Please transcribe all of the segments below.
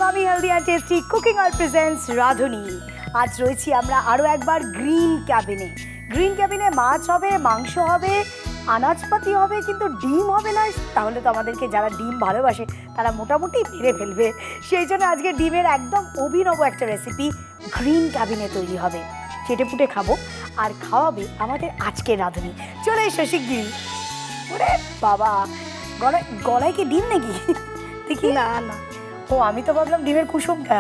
মামি healthy and tasty cooking oil presents রাঁধুনি। আজ রয়েছি আমরা আরও একবার গ্রিন ক্যাবিনে। গ্রিন ক্যাবিনে মাছ হবে, মাংস হবে, আনাজপাতি হবে, কিন্তু ডিম হবে না। তাহলে তো আমাদেরকে যারা ডিম ভালোবাসে তারা মোটামুটি মেরে ফেলবে। সেই জন্য আজকে ডিমের একদম অভিনব একটা রেসিপি গ্রিন ক্যাবিনে তৈরি হবে। চেটে পুটে খাবো আর খাওয়াবে আমাদের আজকের রাঁধুনি। চলে এসো শিগগির। ওরে বাবা, গলায় গলায় কি ডিম নাকি? দেখি। না না, ও আমি তো ভাবলাম ডিমের কুসুমটা।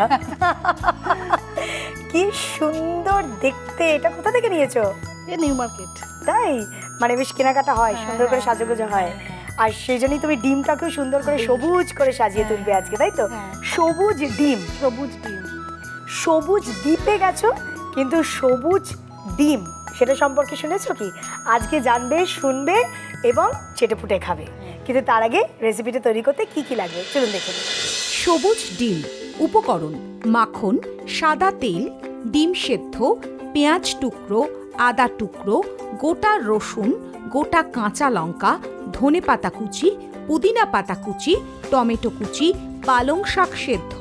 কি সুন্দর দেখতে! এটা কোথা থেকে নিয়েছো? A new market. তাই মানে বেশ কেনাকাটা হয়, সুন্দর করে সাজুগুজো হয়, আর সেই জন্যই তুমি ডিমটাকেও সুন্দর করে সবুজ করে সাজিয়ে তুলবে আজকে, তাই তো? সবুজ ডিম, সবুজ ডিম। সবুজ দ্বীপে গেছো কিন্তু সবুজ ডিম সেটা সম্পর্কে শুনেছো কি? আজকে জানবে, শুনবে এবং চেটেপুটে খাবে। কিন্তু তার আগে রেসিপিটা তৈরি করতে কি কি লাগবে চলুন দেখে নিই। সবুজ ডিম। উপকরণ: মাখন, সাদা তেল, ডিম সেদ্ধ, পেঁয়াজ টুকরো, আদা টুকরো, গোটা রসুন, গোটা কাঁচা লঙ্কা, ধনেপাতা কুচি, পুদিনা পাতা কুচি, টমেটো কুচি, পালং শাক সেদ্ধ,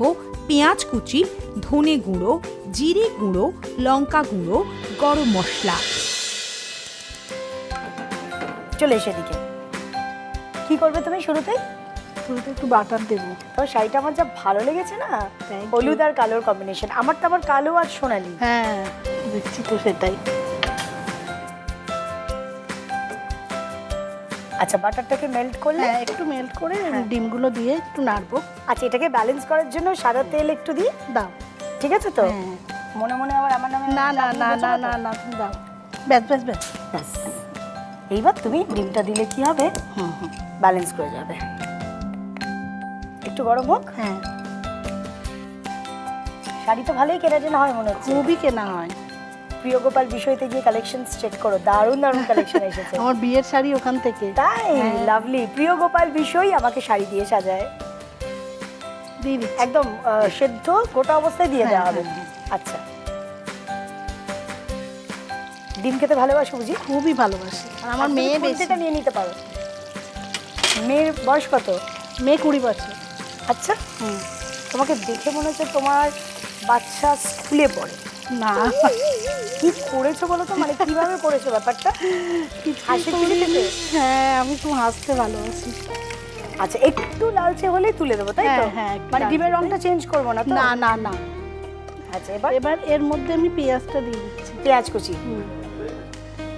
পেঁয়াজ কুচি, ধনে গুঁড়ো, জিরে গুঁড়ো, লঙ্কা গুঁড়ো, গরম মশলা। চলে এসে দিকে কি করবে তুমি শুরুতেই? শুরুতে একটু বাটার দেবো। তোর শাড়িটা আমার যা ভালো লেগেছে না, Thank you. হলুদ আর কালোর কম্বিনেশন। আমার তো আবার কালো আর সোনালি। হ্যাঁ, দেখছি তো সেটাই। আচ্ছা, বাটারটাকে মেল্ট করলে? হ্যাঁ, একটু মেল্ট করে ডিমগুলো দিয়ে একটু নাড়বো। আচ্ছা, এটাকে ব্যালেন্স করার জন্য সাদা তেল একটু দিই, দাও। ঠিক আছে তো? হ্যাঁ। মনে মনে আবার আমার নামে না না না না না না, তুমি দাও। ব্যাস ব্যাস ব্যাস। ব্যাস। এইবার তুমি ডিমটা দিলে কি হবে, ব্যালেন্স করে যাবে। একটু গরম হোক। হ্যাঁ, শাড়ি তো ভালোই কেনা হয় মনে হচ্ছে। খুবই কেনা হয়। প্রিয় গোপাল বিষয়তে গিয়ে কালেকশনস চেক করো, দারুণ দারুণ কালেকশন এসেছে। আমার বিয়ের শাড়ি ওখান থেকে। তাই? লাভলি। প্রিয় গোপাল বিষয় আমাকে শাড়ি দিয়ে সাজায়। দিয়ে দিচ্ছি। একদম সেদ্ধ গোটা অবস্থায় দিয়ে দেওয়া হবে। হ্যাঁ, আচ্ছা, ডিম খেতে ভালোবাসো বুঝি? খুবই ভালোবাসি। আর আমার মেয়ে বেশি। এটা নিয়ে নিতে পারো। মেয়ের বয়স কত? মেয়ে 20 বছর। আচ্ছা, তোমাকে দেখে মনে হচ্ছে তোমার বাচ্চা স্কুলে পড়ে। না, কি করেছো বলো তো, মানে কিভাবে করেছো ব্যাপারটা? হাসি খুশিতে? হ্যাঁ, আমি খুব হাসতে ভালোবাসি। আচ্ছা, একটু লালচে হলেই তুলে দেবো, তাই তো? হ্যাঁ, একটু মানে ডিমের লালচে রংটা চেঞ্জ করবো না তো? না না না। আচ্ছা, এবার এবার এর মধ্যে আমি পেঁয়াজটা দিয়ে দিচ্ছি। পেঁয়াজ কুচি।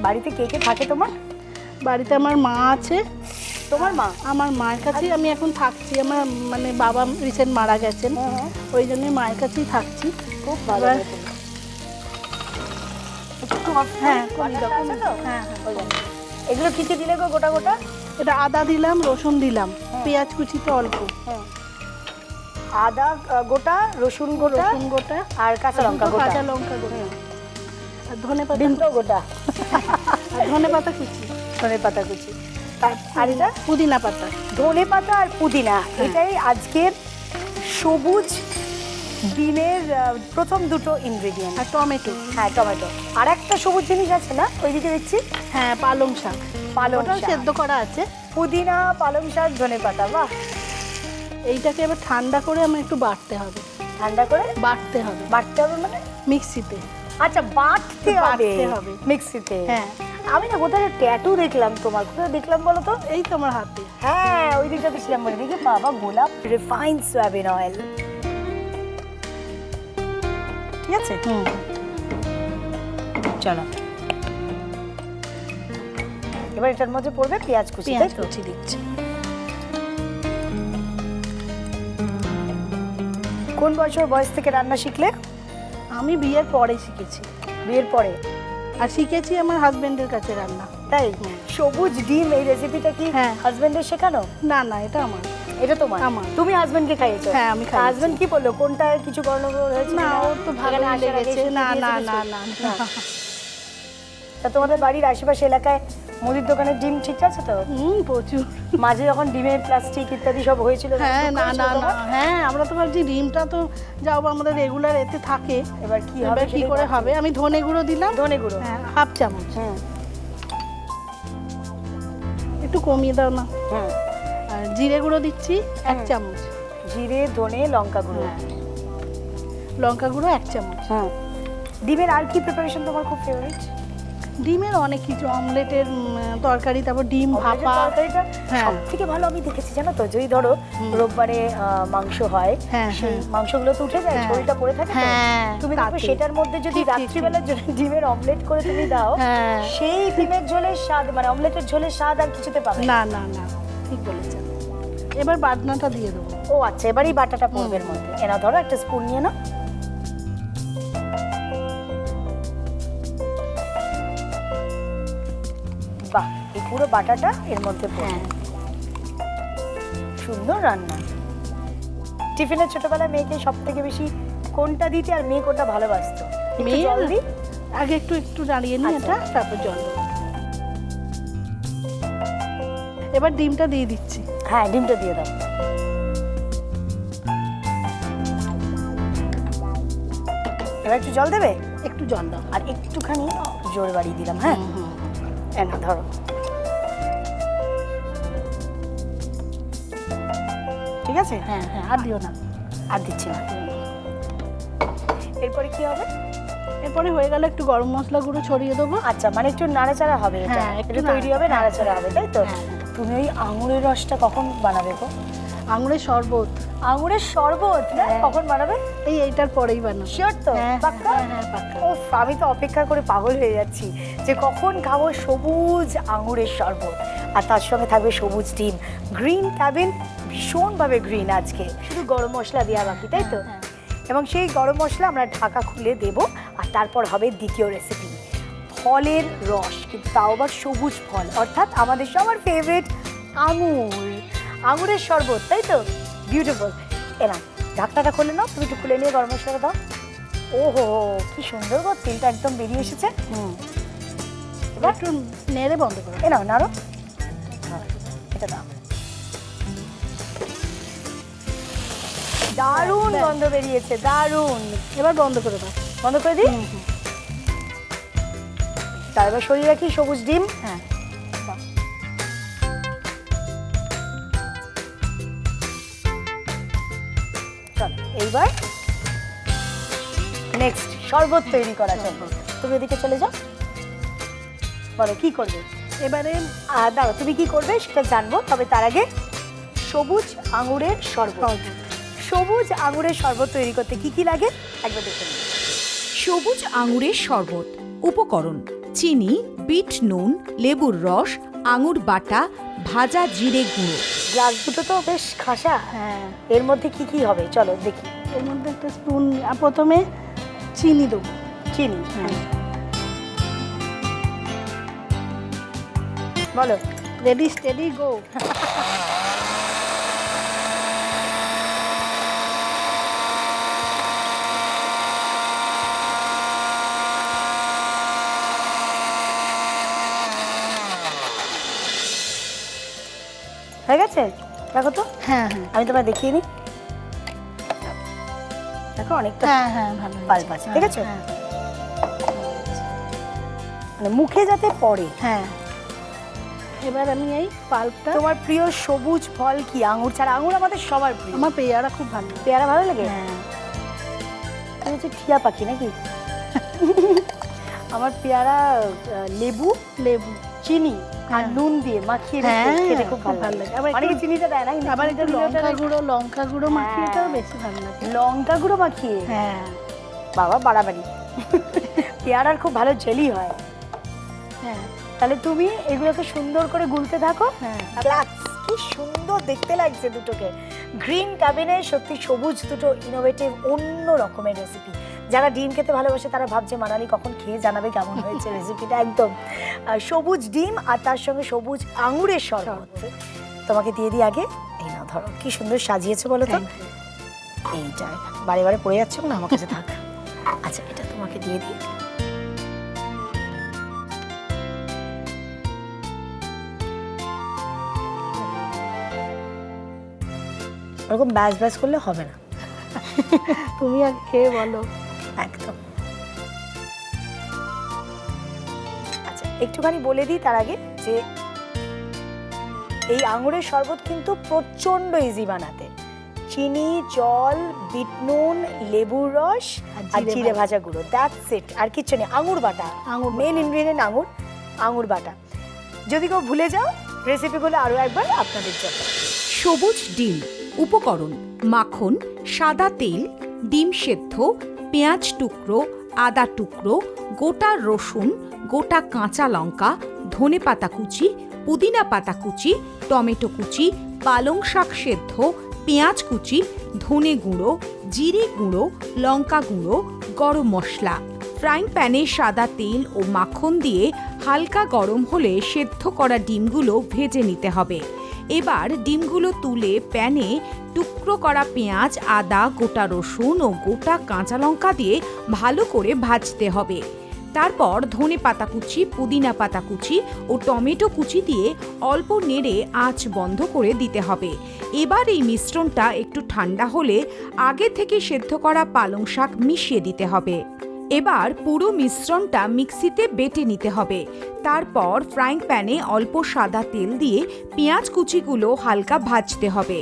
বাড়িতে কে কে থাকে তোমার? বাড়িতে আমার মা আছে। তোমার মা? আমার মায়ের কাছেই আমি এখন থাকছি। আমার মানে বাবা রিসেন্ট মারা গেছেন, ওই জন্যই মায়ের কাছেই থাকছি। খুব ভালো। এবার- হ্যাঁ, কমিয়ে দাও, আছে তো? হ্যাঁ, ওই জন্য। এগুলো কি কি দিলে গো গোটা গোটা? এটা আদা দিলাম, রসুন দিলাম, পেঁয়াজ কুচি তো অল্প। আদা গোটা, রসুন গোটা, রসুন গোটা আর কাঁচা লঙ্কা গোটা। কাঁচা লঙ্কা গোটা, আর ধনেপাতা, ডিমটাও গোটা, আর ধনেপাতা কুচি, ধনে পাতা কুচি। আর এটা পুদিনা পাতা। ধনে পাতা আর পুদিনা, এটাই আজকের সবুজ ডিমের প্রথম দুটো ইনগ্রেডিয়েন্ট। আর টমেটো। হ্যাঁ, টমেটো। আর একটা সবুজ জিনিস আছে না ওইদিকে দেখছি? হ্যাঁ, পালং শাক। পালং ওটাও শাক। সেদ্ধ করা আছে। পুদিনা, পালং শাক, ধনে পাতা। বাহ! এইটাকে এবার ঠান্ডা করে আমার একটু বাটতে হবে। ঠান্ডা করে বাটতে হবে বাটতে হবে মানে? মিক্সিতে। আচ্ছা, বাটতে বাটতে হবে হবে। মিক্সিতে। হ্যাঁ। আমি না কোথায় ট্যাটু দেখলাম তোমার, কোথায় দেখলাম বলো তো? এই তোমার হাতে। হ্যাঁ, ওই দিকটা দেখছিলাম। বলে দেখি বাবা, গোলাপ রিফাইন্ড সয়াবিন অয়েল। ঠিক আছে, চলো এবার এটার মধ্যে পড়বে পেঁয়াজ কুচি, তাই পেঁয়াজ তো? কুচি দিচ্ছি। কোন বয়স থেকে রান্না শিখলে? আমি বিয়ের পরে শিখেছি। বিয়ের পরে? আর শিখেছি আমার হাজবেন্ডের কাছে রান্না। তাই? সবুজ ডিম এই রেসিপিটা কি হ্যাঁ। হাজবেন্ডের শেখানো? না না, এটা আমার। এটা তোমার? আমার। তুমি হাজবেন্ডকে খাইয়েছো? হ্যাঁ, আমি খাইয়েছি। হাজবেন্ড কি বললো, কোনটা কিছু গন্ডগোল হয়েছে? না, ওর তো ভালো এখানে আসার আগে লেগেছে। শিখিয়ে না না দিয়েছে না কিছু? না না। তা তোমাদের বাড়ির আশেপাশে এলাকায় মুদির দোকানের ডিম ঠিক আছে তো? প্রচুর। মাঝে যখন ডিমের প্লাস্টিক ইত্যাদি সব হয়েছিল, হ্যাঁ, দুঃখ না হয়েছিল না না। তোমার? হ্যাঁ, আমরা তো ভাবছি ডিমটা তো যাও আমাদের রেগুলার এতে থাকে। এবার কি হবে, এবার কি সেটাই করে ভাবছি। হবে। আমি ধনে গুঁড়ো দিলাম। ধনে গুঁড়ো? হ্যাঁ, হাফ চামচ। হুম একটু কমিয়ে দাও না। হুম। আর জিরে গুঁড়ো দিচ্ছি 1 চামচ। জিরে, ধনে, লঙ্কা গুঁড়ো। হ্যাঁ, লঙ্কা গুঁড়ো 1 চামচ। হ্যাঁ। ডিমের আর কি প্রিপারেশন তোমার খুব ফেভারিট? ডিমের অনেক কিছু, অমলেটের তরকারি, তারপর ডিম ভাপা। তরকারিটা হ্যাঁ। সব থেকে ভালো আমি দেখেছি জানো তো, যদি ধরো রোববারে মাংস হয়, হ্যাঁ, সেই হ্যাঁ। মাংসগুলো তো উঠে যায়, হ্যাঁ। শরীরটা পড়ে থাকে তো। হ্যাঁ, তুমি দেখবে তাতে। সেটার মধ্যে যদি ঠিক, ঠিক, রাত্রিবেলা যদি ডিমের অমলেট করে তুমি দাও, হ্যাঁ। সেই ডিমের ঝোলের স্বাদ, মানে অমলেটের ঝোলের স্বাদ আর কিছুতে পাবে না। না না না, ঠিক বলেছেন। এবার বাটনাটা দিয়ে দেবো। ও আচ্ছা, এবারই বাটাটা পড়বে এর মধ্যে। এনা ধরো একটা স্পুন নিয়ে নাও। বাহ, এই পুরো বাটাটা এর মধ্যে পড়বে। সুন্দর রান্না। টিফিনে ছোটবেলায় মেয়েকে সব থেকে বেশি কোনটা দিতে, আর মেয়ে কোনটা ভালোবাসতো? একটু মেয়ে জল দিই? আগে একটু দাঁড়িয়ে নিই আচ্ছা। এটা, তারপর জল দেবো। এবার ডিমটা দিয়ে দিচ্ছি। হ্যাঁ, ডিমটা দিয়ে দাও। এবার একটু জল দেবে, একটু জল দাও। আর একটুখানি জোর বাড়িয়ে দিলাম। হ্যাঁ, এনা ধরো। ঠিক আছে? হ্যাঁ হ্যাঁ, আর দিও না। আর দিচ্ছি না। এরপরে কি হবে? এরপরে হয়ে গেলে একটু গরম মশলা গুঁড়ো ছড়িয়ে দেবো। আচ্ছা, মানে একটু নাড়াচাড়া হবে এটা? হ্যাঁ, একটু এটা তৈরি হবে, নাড়াচাড়া হবে, তাই তো? হ্যাঁ। তুমি ওই আঙুরের রসটা কখন বানাবে গো? আঙুরের শরবত আঙুরের শরবত না হ্যাঁ। কখন বানাবে? এইটার পরেই বানাবো। শিওর তো? হ্যাঁ, পাক্কা? হ্যাঁ, হ্যাঁ, পাক্কা। উফ, আমি তো অপেক্ষা করে পাগল হয়ে যাচ্ছি যে কখন খাবো সবুজ আঙুরের শরবত, আর তার সঙ্গে থাকবে সবুজ ডিম। গ্রিন ক্যাবিন ভীষণভাবে গ্রিন আজকে, শুধু গরম মশলা দেওয়া বাকি, তাই তো? হ্যাঁ। এবং সেই গরম মশলা আমরা ঢাকা খুলে দেব, আর তারপর হবে দ্বিতীয় রেসিপি, ফলের রস, কিন্তু তাও আবার সবুজ ফল, অর্থাৎ আমাদের সবার ফেভারিট আঙুর, আঙুরের শরবত, তাই তো? বিউটিফুল। এলাম, ঢাকনাটা খুলে নাও, তুমি একটু খুলে নিয়ে গরম মশলাটা দাও। ওহো, কি সুন্দর গো, তেলটা একদম বেরিয়ে এসেছে। এবার একটু নেড়ে বন্ধ করো। এ নাও, নাড়ো। এটা দাও। দারুণ ব্যাস। গন্ধ বেরিয়েছে, দারুণ। এবার বন্ধ করে দাও। বন্ধ করে দিই? তারপর সরিয়ে রাখি সবুজ ডিম। হ্যাঁ। চলো, এইবার নেক্সট শরবত তৈরি করা চলবে। তুমি এদিকে চলে যাও, বলো কি করবে এবারে দাঁড়ো, তুমি কি করবে সেটা জানবো, তবে তার আগে সবুজ আঙুরের শরবত। সবুজ আঙুরের শরবত তৈরি করতে কি কি লাগে একবার দেখে নিই। সবুজ আঙুরের শরবত। উপকরণ: চিনি, বিট নুন, লেবুর রস, আঙুর বাটা, ভাজা জিরে গুঁড়ো। গ্লাস দুটো তো বেশ খাসা। হ্যাঁ, এর মধ্যে কি কি হবে চলো দেখি। এর মধ্যে একটা স্পুন, প্রথমে চিনি দেবো। চিনি, হ্যাঁ। বলো। Ready steady go. হয়ে গেছে? দেখো তো, হ্যাঁ হ্যাঁ আমি তোমায় দেখিয়ে নিই। দেখো অনেকটা হ্যাঁ হ্যাঁ, ভালো হয়েছে। পাল্প আছে, ঠিক আছে? হ্যাঁ, মানে মুখে যাতে পড়ে। হ্যাঁ। এবার আমি এই পাল্পটা, তোমার প্রিয় সবুজ ফল কি? আঙুর ছাড়া? আঙুর আমাদের সবার প্রিয়। আমার পেয়ারা খুব ভালো লাগে। পেয়ারা ভালো লাগে? হ্যাঁ। তুমি হচ্ছে টিয়া পাখি নাকি? আমার পেয়ারা লেবু, লেবু, চিনি আর হ্যাঁ। নুন দিয়ে মাখিয়ে হ্যাঁ, খেতে খুব ভালো ভালো লাগে। লাগে। আবার একটু- অনেকে চিনিটা দেয় না, কিন্তু আবার একটু চিনিটা দিলে লঙ্কা গুঁড়ো মাখিয়ে হ্যাঁ। এটাও বেশি ভালো লাগে। লঙ্কা গুঁড়ো মাখিয়ে, হ্যাঁ বাবা বাড়াবাড়ি। পেয়ারার খুব ভালো জেলি হয়। হ্যাঁ তাহলে তুমি এগুলোকে সুন্দর করে গুলতে থাকো। হ্যাঁ। কি সুন্দর দেখতে লাগছে দুটোকে। গ্রিন ক্যাবিনের সত্যি সবুজ দুটো ইনোভেটিভ অন্য রকমের রেসিপি। যারা ডিম খেতে ভালোবাসে তারা ভাবছে মানালি কখন খেয়ে জানাবে কেমন হয়েছে রেসিপিটা। একদম সবুজ ডিম আর তার সঙ্গে সবুজ আঙুরের শরবত। তোমাকে দিয়ে দিই আগে। এই না ধরো, কি সুন্দর সাজিয়েছে বলো তো। Thank you. এইটা বারে বারে পড়ে যাচ্ছে না, আমার কাছে থাক। আচ্ছা, এটা তোমাকে দিয়ে দিই। ওরকম ব্যাস ব্যাস করলে হবে না, তুমি আগে খেয়ে বলো। একদম। আচ্ছা, একটুখানি বলে দিই তার আগে যে এই আঙুরের শরবত কিন্তু প্রচণ্ড ইজি বানাতে। চিনি, জল, বিট নুন, লেবুর রস আর জিরে ভাজা গুঁড়ো, দ্যাটস ইট। আর কিচ্ছু নেই। আঙুর বাটা, মেন ইনগ্রেডিয়েন্ট আঙুর বাটা। যদি কেউ ভুলে যাও, রেসিপিগুলো আরও একবার আপনাদের জন্য। সবুজ ডিম। উপকরণ: মাখন, সাদা তেল, ডিম সেদ্ধ, পেঁয়াজ টুকরো, আদা টুকরো, গোটা রসুন, গোটা কাঁচা লঙ্কা, ধনেপাতা কুচি, পুদিনা পাতা কুচি, টমেটো কুচি, পালং শাক সেদ্ধ, পেঁয়াজ কুচি, ধনে গুঁড়ো, জিরে গুঁড়ো, লঙ্কা গুঁড়ো, গরম মশলা। ফ্রাইং প্যানে সাদা তেল ও মাখন দিয়ে হালকা গরম হলে সেদ্ধ করা ডিমগুলো ভেজে নিতে হবে। এবার ডিমগুলো তুলে প্যানে টুকরো করা পেঁয়াজ, আদা, গোটা রসুন ও গোটা কাঁচা লঙ্কা দিয়ে ভালো করে ভাজতে হবে। তারপর ধনে পাতা কুচি, পুদিনা পাতা কুচি ও টমেটো কুচি দিয়ে অল্প নেড়ে আঁচ বন্ধ করে দিতে হবে। এবার এই মিশ্রণটা একটু ঠান্ডা হলে আগে থেকে সেদ্ধ করা পালং শাক মিশিয়ে দিতে হবে। এবার পুরো মিশ্রণটা মিক্সিতে বেটে নিতে হবে। তারপর ফ্রাইং প্যানে অল্প সাদা তেল দিয়ে পেঁয়াজ কুচিগুলো হালকা ভাজতে হবে।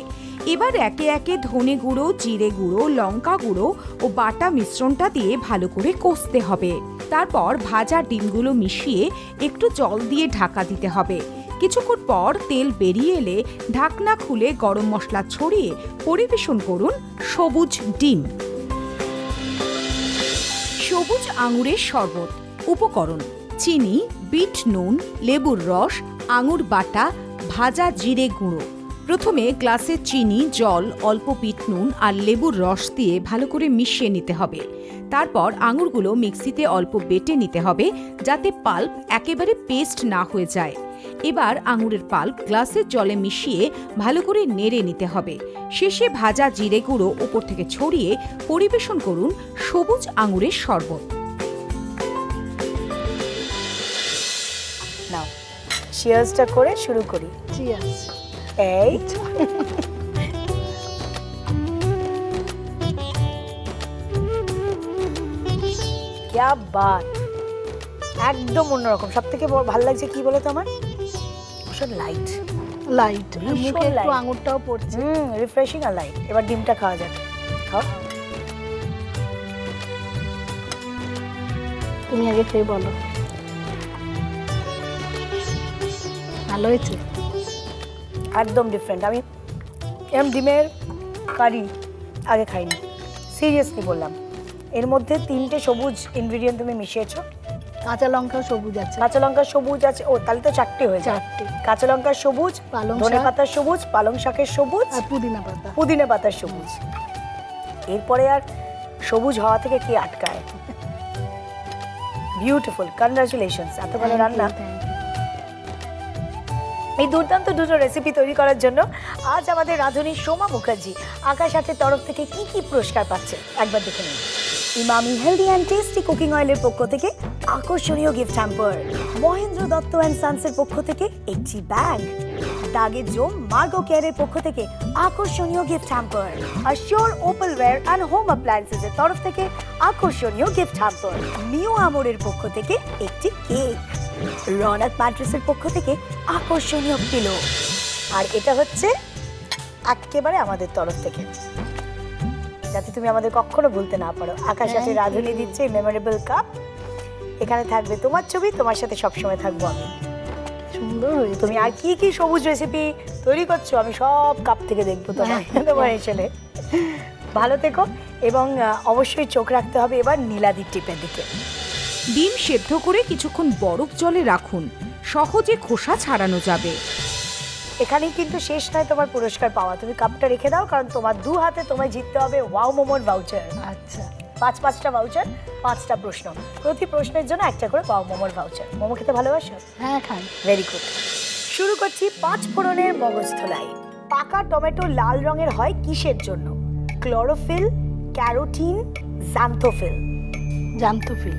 এবার একে একে ধনে গুঁড়ো, জিরে গুঁড়ো, লঙ্কা গুঁড়ো ও বাটা মিশ্রণটা দিয়ে ভালো করে কষতে হবে। তারপর ভাজা ডিমগুলো মিশিয়ে একটু জল দিয়ে ঢাকা দিতে হবে। কিছুক্ষণ পর তেল বেরিয়ে এলে ঢাকনা খুলে গরম মশলা ছড়িয়ে পরিবেশন করুন সবুজ ডিম। সবুজ আঙুরের শরবত। উপকরণ: চিনি, বিট নুন, লেবুর রস, আঙুর বাটা, ভাজা জিরে গুঁড়ো। প্রথমে গ্লাসে চিনি, জল, অল্প বিট নুন আর লেবুর রস দিয়ে ভালো করে মিশিয়ে নিতে হবে। তারপর আঙুরগুলো মিক্সিতে অল্প বেটে নিতে হবে যাতে পাল্প একেবারে পেস্ট না হয়ে যায়। এবার আঙুরের পাল্প গ্লাসের জলে মিশিয়ে ভালো করে নেড়ে নিতে হবে। শেষে ভাজা জিরে গুঁড়ো উপর থেকে ছড়িয়ে পরিবেশন করুন সবুজ আঙুরের শরবত। নাও শিয়ার্সটা করে শুরু করি। চিয়ার্স। এই क्या बात, একদম অন্যরকম। সব থেকে ভালো লাগছে কি বলো তো আমার, ভীষণ লাইট লাইট, ভীষণ মুখে একটু light। আঙুরটাও পড়ছে। রিফ্রেশিং আর লাইট। এবার ডিমটা খাওয়া যাক। খাও। তুমি আগে খেয়ে বলো। ভালো হয়েছে? একদম ডিফারেন্ট। আমি এরম ডিমের কারি আগে খাইনি, সিরিয়াসলি বললাম। এর মধ্যে 3টে সবুজ ইনগ্রিডিয়েন্ট তুমি মিশিয়েছো। কাঁচা লঙ্কা সবুজ আছে, কাঁচা লঙ্কা সবুজ আছে। ও তাহলে তো 4টে হয়ে যায়। 4টে। কাঁচা লঙ্কা সবুজ, পালং ধনে শাক। পাতার সবুজ, পালং শাকের সবুজ আর পুদিনা পাতা। পুদিনা পাতার সবুজ। এরপরে আর সবুজ হওয়া থেকে কি আটকায়। Beautiful, congratulations. এত ভালো রান্না। এই দুর্দান্ত দুটো রেসিপি তৈরি করার জন্য আজ আমাদের রাঁধুনি সোমা মুখার্জি আকাশ আর্টের তরফ থেকে কি কি পুরস্কার পাচ্ছে একবার দেখে নিন। Emami healthy and tasty cooking অয়েলের পক্ষ থেকে আকর্ষণীয় gift hamper, Mahendra Dutta and সান্সের পক্ষ থেকে একটি ব্যাগ, দাগের জোম মার্গো কেয়ারের পক্ষ থেকে আকর্ষণীয় গিফট হ্যাম্পার, আর শিওর ওপেলওয়্যার অ্যান্ড হোম অ্যাপ্লায়েন্সেসের তরফ থেকে আকর্ষণীয় গিফট হ্যাম্পার, মিও আমোরের পক্ষ থেকে একটি কেক, রনক ম্যাট্রেসের পক্ষ থেকে আকর্ষণীয় পিলো, আর এটা হচ্ছে একেবারে আমাদের তরফ থেকে, যাতে তুমি আমাদের কখনো ভুলতে না পারো। আকাশ আছে রাঁধুনি দিচ্ছে মেমোরেবল কাপ। এখানে থাকবে তোমার ছবি, তোমার সাথে সবসময় থাকবো আমি। সুন্দর হয়েছে। তুমি আর কি কি সবুজ রেসিপি তৈরি করছো আমি সব কাপ থেকে দেখবো তোমার এসে। ভালো থেকো এবং অবশ্যই চোখ রাখতে হবে এবার নীলাদির টিপের দিকে। ডিম সেদ্ধ করে কিছুক্ষণ বরফ জলে রাখুন, সহজে খোসা ছাড়ানো যাবে। এখানেই কিন্তু শেষ নয় তোমার পুরস্কার পাওয়া। তুমি কাপটা রেখে দাও, কারণ তোমার 2 হাতে তোমায় জিততে হবে ওয়াও মোমোর ভাউচার। আচ্ছা, 5টা ভাউচার, 5টা প্রশ্ন, প্রতি প্রশ্নের জন্য একটা করে ওয়াও মোমোর ভাউচার। মোমো খেতে ভালোবাসো? হ্যাঁ খাই। Very good. শুরু করছি 5 ফোড়নের মগজধোলাই। পাকা টমেটো লাল রঙের হয় কিসের জন্য? Chlorophyll, carotene, xanthophyll. জান্তফিল।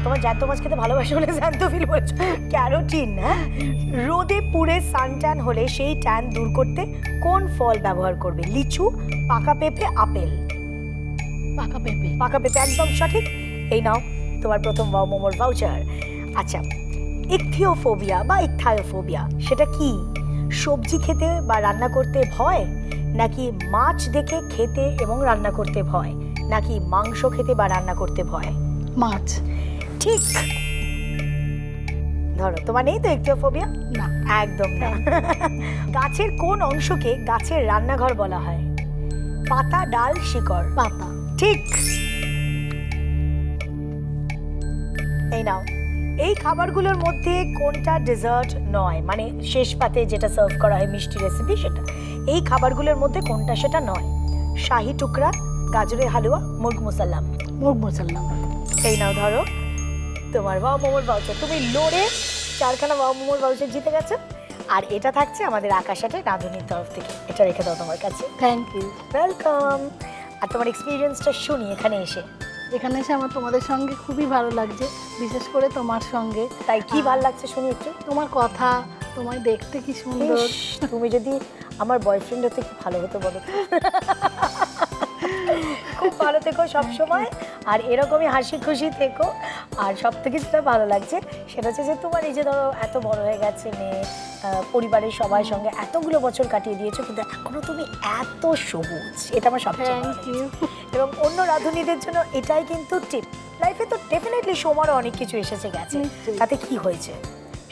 তোমার জ্যান্ত মাছ খেতে ভালোবাসো বলে জ্যান্থোফিল বলছো। ক্যারোটিন। হ্যাঁ, রোদে পুড়ে সানট্যান হলে সেই ট্যান দূর করতে কোন ফল ব্যবহার করবে? লিচু, পাকা পেঁপে, আপেল। পাকা পেঁপে। পাকা পেঁপে একদম সঠিক। এই নাও তোমার প্রথম ওয়াও মোমোর ভাউচার। আচ্ছা, ইকথিওফোবিয়া বা ইকথায়োফোবিয়া সেটা কি? সবজি খেতে বা রান্না করতে ভয়, নাকি মাছ দেখে খেতে এবং রান্না করতে ভয়, নাকি মাংস খেতে বা রান্না করতে ভয়? মাছ। ঠিক। ধরো, তোমার নেই তো একটিওফোবিয়া? না। একদম না। গাছের কোন অংশকে গাছের রান্নাঘর বলা হয়? পাতা, ডাল, শিকড়? পাতা। ঠিক। এই নাও, এই খাবারগুলোর মধ্যে কোনটা ডেজার্ট নয়, মানে শেষ পাতে যেটা সার্ভ করা হয় মিষ্টি রেসিপি সেটা, এই খাবারগুলোর মধ্যে কোনটা সেটা নয়? শাহি টুকরা, গাজরের হালুয়া, মুরগ মুসাল্লাম? মুরগ মুসাল্লাম। এই নাও ধরো তোমার ওয়াও মোমোর ভাউচার। তুমি লড়ে 4খানা ওয়াও মোমোর ভাউচার জিতে গেছো। আর এটা থাকছে আমাদের আকাশাটে রাঁধুনির তরফ থেকে। এটা রেখে দাও তোমার কাছে। Thank you. ওয়েলকাম। আর তোমার এক্সপিরিয়েন্সটা শুনি এখানে এসে। এখানে এসে আমার তোমাদের সঙ্গে খুবই ভালো লাগছে, বিশেষ করে তোমার সঙ্গে। তাই কি ভালো লাগছে শুনি একটু। তোমার কথা, তোমায় দেখতে কি সুন্দর। ইস, তুমি যদি আমার বয়ফ্রেন্ড হতে কি ভালো হতো বলো তো। খুব ভালো থেকো সবসময়, আর এরকমই হাসি খুশি থেকো। আর সব থেকে যেটা ভালো লাগছে সেটা হচ্ছে যে তোমার এই যে ধরো এত বড় হয়ে গেছে মেয়ে, পরিবারের সবার সঙ্গে এতগুলো বছর কাটিয়ে দিয়েছো, কিন্তু এখনো তুমি এত সবুজ। এটা আমার সবচেয়ে ভালো থ্যাংক ইউ। লেগেছে। এবং অন্য রাঁধুনিদের জন্য এটাই কিন্তু টিপ। লাইফে তো ডেফিনেটলি সোমারও অনেক কিছু এসেছে গেছে, নিশ্চয়ই। তাতে কি হয়েছে,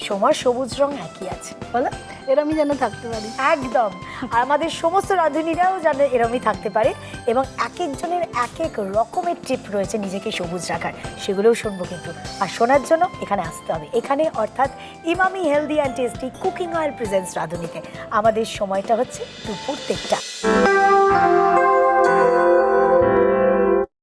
সোমার সবুজ রং একই আছে, বলো? এরমই যেন থাকতে পারি। একদম। আর আমাদের সমস্ত রাঁধুনিরাও যেন এরমই থাকতে পারে, এবং এক একজনের এক এক রকমের টিপ রয়েছে নিজেকে সবুজ রাখার, সেগুলোও শুনবো কিন্তু। আর শোনার জন্য এখানে আসতে হবে, এখানে অর্থাৎ Emami healthy and tasty cooking oil presents রাঁধুনিতে। আমাদের সময়টা হচ্ছে দুপুর 1টা।